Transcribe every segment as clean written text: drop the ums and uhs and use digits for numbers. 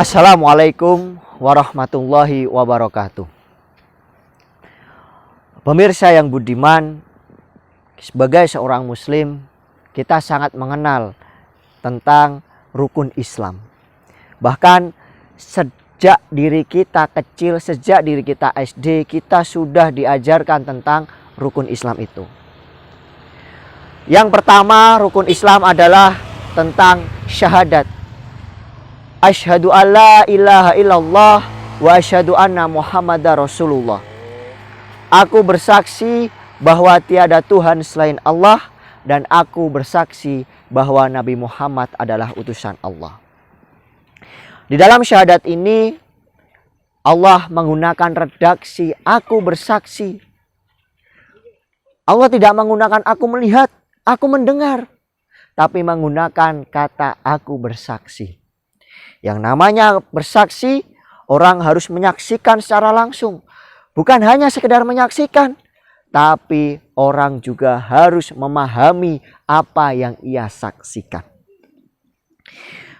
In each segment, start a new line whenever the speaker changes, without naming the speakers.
Assalamualaikum warahmatullahi wabarakatuh. Pemirsa yang budiman, sebagai seorang muslim, kita sangat mengenal tentang rukun Islam. Bahkan sejak diri kita kecil, sejak diri kita SD, kita sudah diajarkan tentang rukun Islam itu. Yang pertama, rukun Islam adalah tentang syahadat. Asyhadu alla ilaha illallah wa asyhadu anna Muhammadar Rasulullah. Aku bersaksi bahwa tiada Tuhan selain Allah, dan aku bersaksi bahwa Nabi Muhammad adalah utusan Allah. Di dalam syahadat ini Allah menggunakan redaksi aku bersaksi. Allah tidak menggunakan aku melihat, aku mendengar, tapi menggunakan kata aku bersaksi. Yang namanya bersaksi, orang harus menyaksikan secara langsung. Bukan hanya sekedar menyaksikan, tapi orang juga harus memahami apa yang ia saksikan.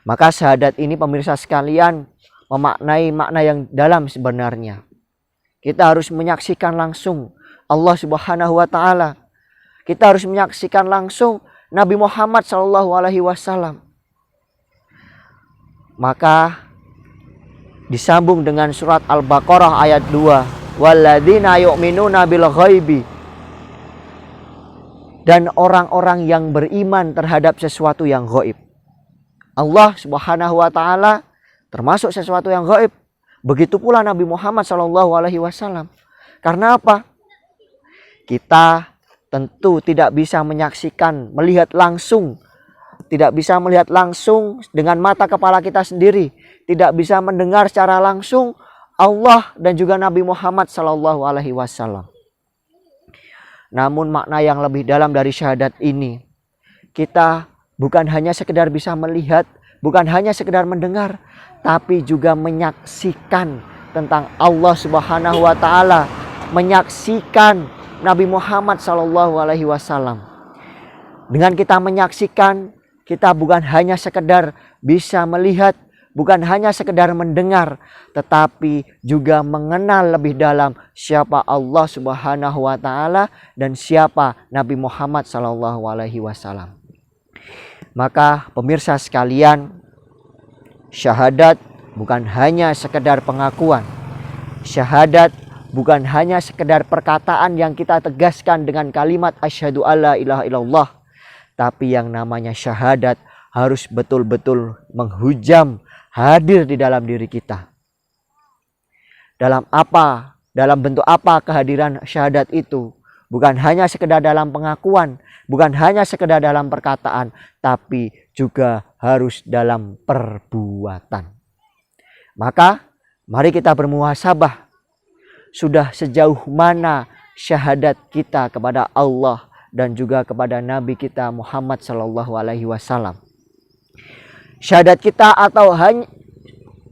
Maka syahadat ini, pemirsa sekalian, memaknai makna yang dalam sebenarnya. Kita harus menyaksikan langsung Allah Subhanahu wa Ta'ala. Kita harus menyaksikan langsung Nabi Muhammad SAW. Maka disambung dengan surat Al-Baqarah ayat 2. Walladzina yu'minuna bil ghaibi. Dan orang-orang yang beriman terhadap sesuatu yang gaib. Allah Subhanahu wa Ta'ala termasuk sesuatu yang gaib. Begitu pula Nabi Muhammad SAW. Karena apa? Kita tentu tidak bisa menyaksikan, melihat langsung. Tidak bisa melihat langsung dengan mata kepala kita sendiri. Tidak bisa mendengar secara langsung Allah dan juga Nabi Muhammad SAW. Namun makna yang lebih dalam dari syahadat ini, kita bukan hanya sekedar bisa melihat, bukan hanya sekedar mendengar, tapi juga menyaksikan tentang Allah Subhanahu wa Ta'ala, menyaksikan Nabi Muhammad SAW. Dengan kita menyaksikan, kita bukan hanya sekedar bisa melihat, bukan hanya sekedar mendengar, tetapi juga mengenal lebih dalam siapa Allah Subhanahu wa Ta'ala dan siapa Nabi Muhammad SAW. Maka pemirsa sekalian, syahadat bukan hanya sekedar pengakuan. Syahadat bukan hanya sekedar perkataan yang kita tegaskan dengan kalimat asyhadu alla ilaha illallah. Tapi yang namanya syahadat harus betul-betul menghujam, hadir di dalam diri kita. Dalam apa? Dalam bentuk apa kehadiran syahadat itu? Bukan hanya sekedar dalam pengakuan, bukan hanya sekedar dalam perkataan, tapi juga harus dalam perbuatan. Maka mari kita bermuhasabah. Sudah sejauh mana syahadat kita kepada Allah dan juga kepada Nabi kita Muhammad SAW. Syahadat kita atau hanya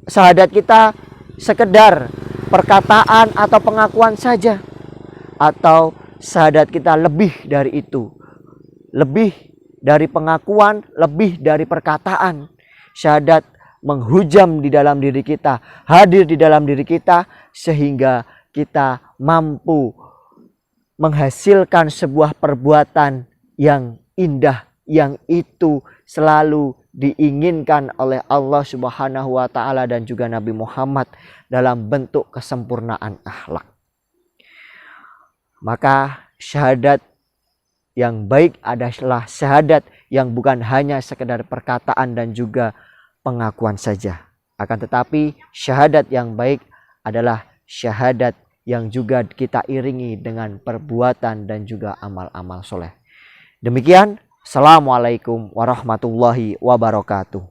syahadat kita sekedar perkataan atau pengakuan saja, atau syahadat kita lebih dari itu, lebih dari pengakuan, lebih dari perkataan. Syahadat menghujam di dalam diri kita, hadir di dalam diri kita, sehingga kita mampu menghasilkan sebuah perbuatan yang indah, yang itu selalu diinginkan oleh Allah Subhanahu wa Ta'ala dan juga Nabi Muhammad dalam bentuk kesempurnaan akhlak. Maka syahadat yang baik adalah syahadat yang bukan hanya sekedar perkataan dan juga pengakuan saja. Akan tetapi syahadat yang baik adalah syahadat yang juga kita iringi dengan perbuatan dan juga amal-amal soleh. Demikian, Assalamualaikum warahmatullahi wabarakatuh.